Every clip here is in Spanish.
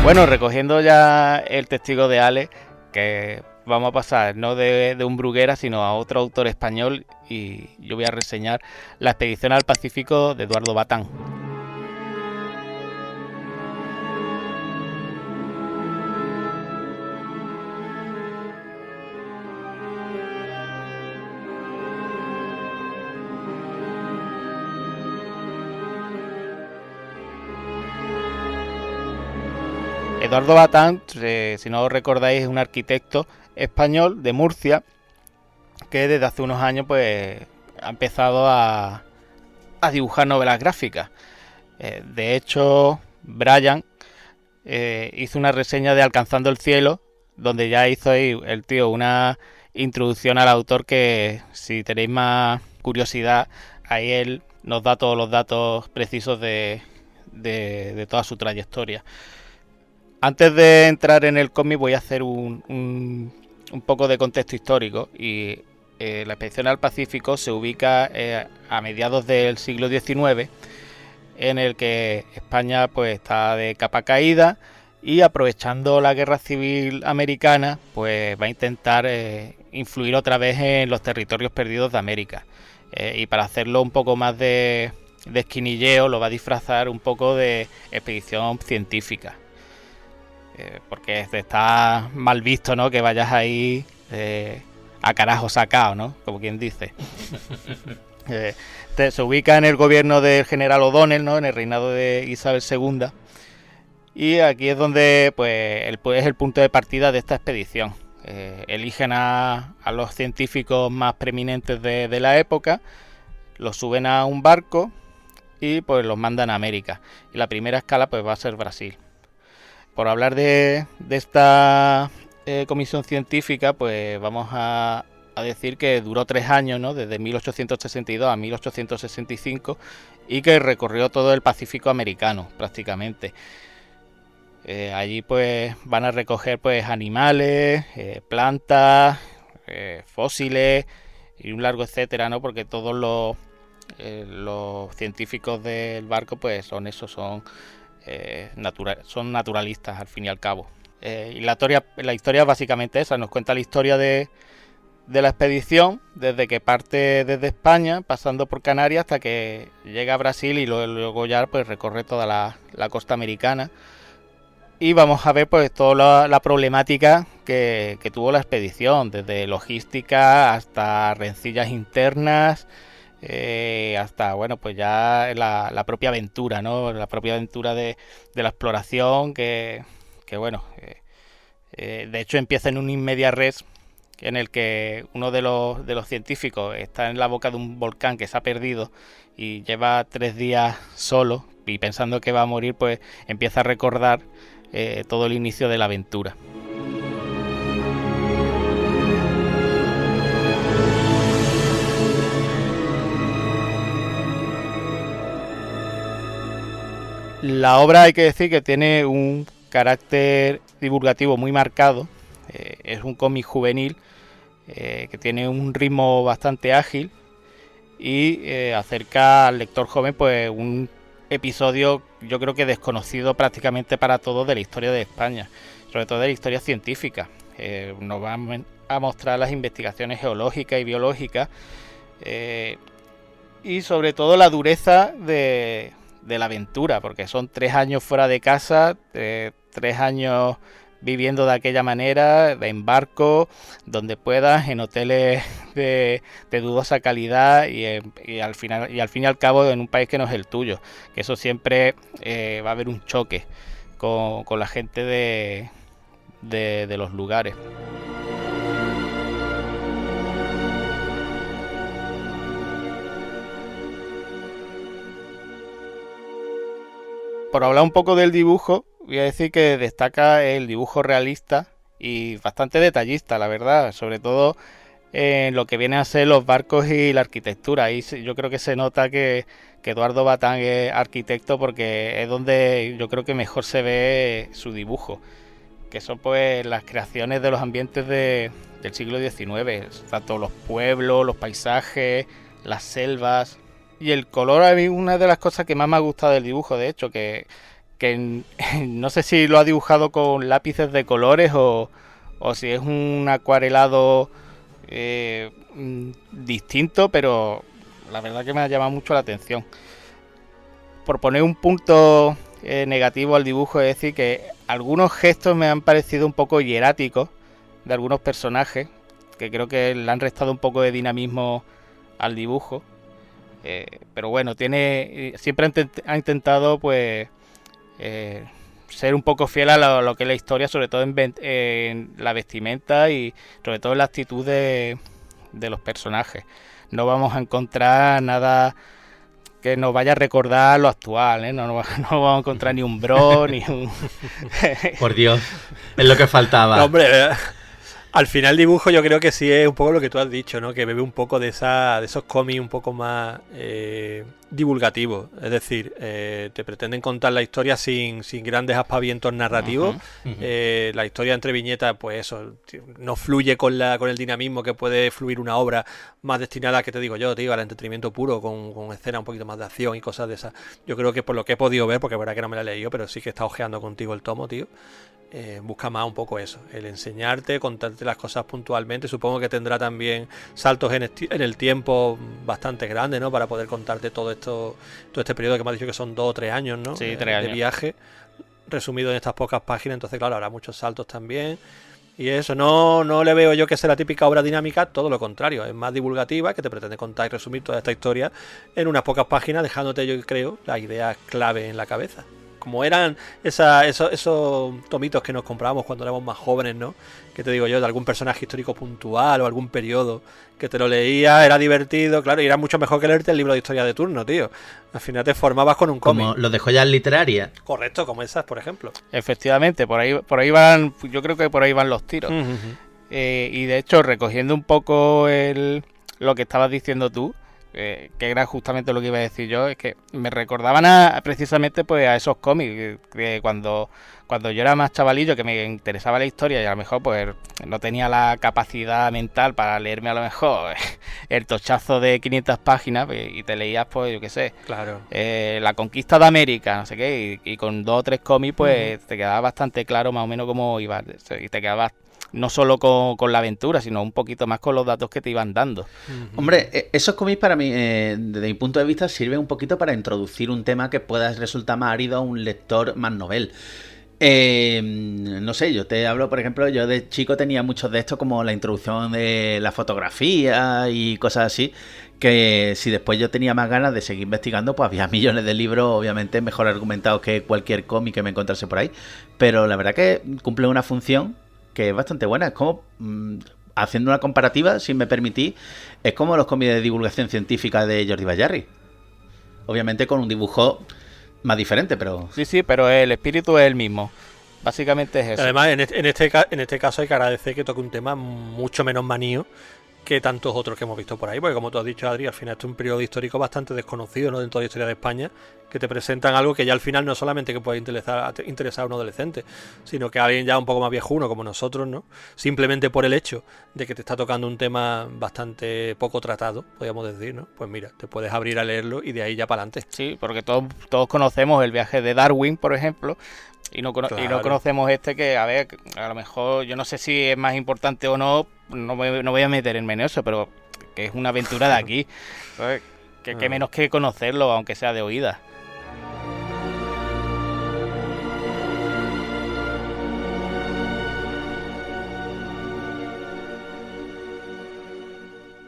Bueno, recogiendo ya el testigo de Ale, que vamos a pasar no de un Bruguera, sino a otro autor español, y yo voy a reseñar La expedición al Pacífico de Eduardo Batán. Eduardo Batán, si no os recordáis, es un arquitecto español de Murcia que desde hace unos años pues ha empezado a dibujar novelas gráficas. De hecho, Brian hizo una reseña de Alcanzando el cielo, donde ya hizo ahí el tío una introducción al autor que, si tenéis más curiosidad, ahí él nos da todos los datos precisos de toda su trayectoria. Antes de entrar en el cómic voy a hacer un poco de contexto histórico. Y la expedición al Pacífico se ubica a mediados del siglo XIX, en el que España pues está de capa caída, y aprovechando la guerra civil americana pues va a intentar influir otra vez en los territorios perdidos de América. Y para hacerlo un poco más de esquinilleo, lo va a disfrazar un poco de expedición científica. Porque está mal visto, ¿no?, que vayas ahí a carajo sacado, ¿no?, como quien dice. Se ubica en el gobierno del general O'Donnell, ¿no?, en el reinado de Isabel II. Y aquí es donde pues es el punto de partida de esta expedición. Eligen a los científicos más preeminentes de la época, los suben a un barco y pues los mandan a América. Y la primera escala pues va a ser Brasil. Por hablar de esta comisión científica, pues vamos a decir que duró 3 años, ¿no?, desde 1862 a 1865, y que recorrió todo el Pacífico americano prácticamente. Allí pues van a recoger pues animales, plantas, fósiles y un largo etcétera, ¿no?, porque todos los científicos del barco pues son naturalistas al fin y al cabo. Y la historia básicamente esa, nos cuenta la historia de la expedición desde que parte desde España, pasando por Canarias hasta que llega a Brasil, y luego ya pues recorre toda la costa americana. Y vamos a ver pues toda la problemática que tuvo la expedición, desde logística hasta rencillas internas, hasta bueno pues ya la propia aventura, ¿no?, la propia aventura de la exploración, que bueno, de hecho empieza en un in media res, en el que uno de los científicos está en la boca de un volcán que se ha perdido y lleva 3 días solo, y pensando que va a morir pues empieza a recordar todo el inicio de la aventura. La obra, hay que decir que tiene un carácter divulgativo muy marcado. Es un cómic juvenil que tiene un ritmo bastante ágil y acerca al lector joven pues un episodio, yo creo que desconocido prácticamente para todos, de la historia de España, sobre todo de la historia científica. Nos van a mostrar las investigaciones geológicas y biológicas, y sobre todo la dureza de la aventura, porque son 3 años fuera de casa, 3 años viviendo de aquella manera, en barco, donde puedas, en hoteles de dudosa calidad, y al fin y al cabo en un país que no es el tuyo, que eso siempre va a haber un choque con la gente de los lugares. Por hablar un poco del dibujo, voy a decir que destaca el dibujo realista y bastante detallista, la verdad, sobre todo en lo que viene a ser los barcos y la arquitectura. Ahí yo creo que se nota que Eduardo Batán es arquitecto, porque es donde yo creo que mejor se ve su dibujo, que son pues las creaciones de los ambientes del siglo XIX, tanto los pueblos, los paisajes, las selvas. Y el color, a mí, una de las cosas que más me ha gustado del dibujo, de hecho, que que no sé si lo ha dibujado con lápices de colores o si es un acuarelado distinto, pero la verdad que me ha llamado mucho la atención. Por poner un punto negativo al dibujo, es decir, que algunos gestos me han parecido un poco hieráticos de algunos personajes, que creo que le han restado un poco de dinamismo al dibujo. Pero bueno, siempre ha intentado pues ser un poco fiel a lo que es la historia, sobre todo en la vestimenta y sobre todo en la actitud de los personajes. No vamos a encontrar nada que nos vaya a recordar lo actual, ¿eh? No vamos a encontrar ni un Bro, ni un... Por Dios, es lo que faltaba. No, hombre, al final el dibujo yo creo que sí es un poco lo que tú has dicho, ¿no? Que bebe un poco de esos cómics un poco más divulgativos. Es decir, te pretenden contar la historia sin grandes aspavientos narrativos. La historia entre viñetas, pues eso, no fluye con el dinamismo que puede fluir una obra más destinada, que te digo yo, tío, al entretenimiento puro, con escenas un poquito más de acción y cosas de esas. Yo creo que por lo que he podido ver, porque es verdad que no me la he leído, pero sí que he estado ojeando contigo el tomo, tío. Busca más un poco eso, el enseñarte, contarte las cosas puntualmente. Supongo que tendrá también saltos en el tiempo bastante grandes, ¿no? Para poder contarte todo este periodo que me has dicho que son 2 o 3 años, ¿no? Sí, 3 años. De viaje, resumido en estas pocas páginas. Entonces, claro, habrá muchos saltos también. Y eso, no le veo yo que sea la típica obra dinámica, todo lo contrario, es más divulgativa, que te pretende contar y resumir toda esta historia en unas pocas páginas, dejándote, yo creo, las ideas clave en la cabeza. Como eran esos tomitos que nos comprábamos cuando éramos más jóvenes, ¿no? Que te digo yo, de algún personaje histórico puntual o algún periodo que te lo leías, era divertido, claro, y era mucho mejor que leerte el libro de historia de turno, tío. Al final te formabas con un cómic. Como los de joyas literarias. Correcto, como esas, por ejemplo. Efectivamente, por ahí van, yo creo que por ahí van los tiros. Y de hecho, recogiendo un poco lo que estabas diciendo tú, que era justamente lo que iba a decir yo, es que me recordaban precisamente pues a esos cómics que cuando yo era más chavalillo, que me interesaba la historia y a lo mejor pues no tenía la capacidad mental para leerme a lo mejor el tochazo de 500 páginas y te leías pues yo qué sé, claro, la conquista de América, no sé qué, y con 2 o 3 cómics pues te quedaba bastante claro más o menos cómo iba, y te quedabas no solo con la aventura, sino un poquito más con los datos que te iban dando. Hombre, esos cómics para mí, desde mi punto de vista, sirven un poquito para introducir un tema que pueda resultar más árido a un lector más novel. No sé, yo te hablo, por ejemplo, yo de chico tenía muchos de estos, como la introducción de la fotografía y cosas así, que si después yo tenía más ganas de seguir investigando, pues había millones de libros, obviamente mejor argumentados que cualquier cómic que me encontrase por ahí, pero la verdad que cumple una función que es bastante buena. Es como, haciendo una comparativa, si me permitís, es como los cómics de divulgación científica de Jordi Bayarri. Obviamente con un dibujo más diferente, pero... Sí, pero el espíritu es el mismo. Básicamente es eso. Además, en este caso hay que agradecer que toque un tema mucho menos manío que tantos otros que hemos visto por ahí, porque como tú has dicho, Adri, al final este es un periodo histórico bastante desconocido, ¿no?, dentro de la historia de España, que te presentan algo que ya al final no solamente que puede interesar a un adolescente, sino que a alguien ya un poco más viejuno como nosotros, ¿no?, simplemente por el hecho de que te está tocando un tema bastante poco tratado, podríamos decir, ¿no?, pues mira, te puedes abrir a leerlo y de ahí ya para adelante. Sí, porque todos conocemos el viaje de Darwin, por ejemplo, y no conocemos que, a ver, a lo mejor, yo no sé si es más importante o no voy a meterme en eso, pero que es una aventura de aquí, ¿sabes? Que menos que conocerlo, aunque sea de oídas.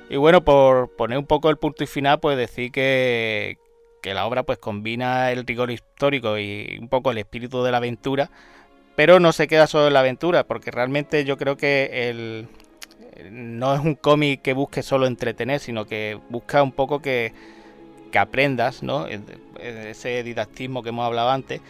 Y bueno, por poner un poco el punto y final, pues decir que la obra pues combina el rigor histórico y un poco el espíritu de la aventura, pero no se queda solo en la aventura, porque realmente yo creo que no es un cómic que busque solo entretener, sino que busca un poco que aprendas, ¿no?, ese didactismo que hemos hablado antes,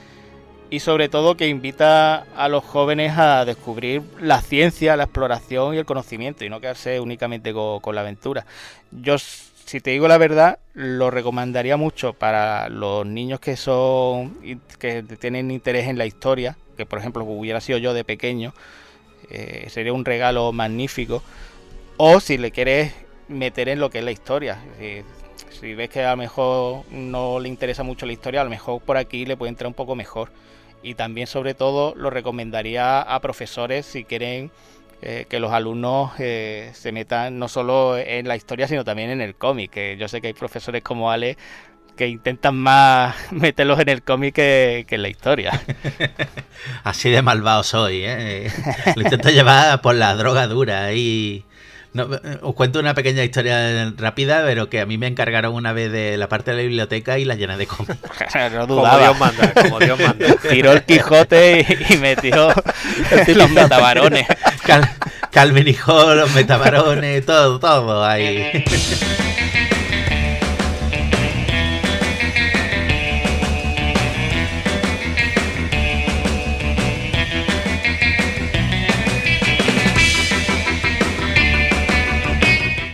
y sobre todo que invita a los jóvenes a descubrir la ciencia, la exploración y el conocimiento, y no quedarse únicamente con la aventura. Yo, si te digo la verdad, lo recomendaría mucho para los niños que tienen interés en la historia, que por ejemplo hubiera sido yo de pequeño, sería un regalo magnífico. O si le quieres meter en lo que es la historia, Si ves que a lo mejor no le interesa mucho la historia, a lo mejor por aquí le puede entrar un poco mejor. Y también, sobre todo, lo recomendaría a profesores si quieren que los alumnos se metan no solo en la historia, sino también en el cómic. Que yo sé que hay profesores como Ale que intentan más meterlos en el cómic que en la historia. Así de malvado soy, ¿eh? Lo intento llevar por la droga dura y... No, os cuento una pequeña historia rápida, pero que a mí me encargaron una vez de la parte de la biblioteca y la llené de cómics. No dudaba. Como Dios manda. Tiró el Quijote y metió los metabarones. Calvin y Hobbes, los metabarones, todo ahí.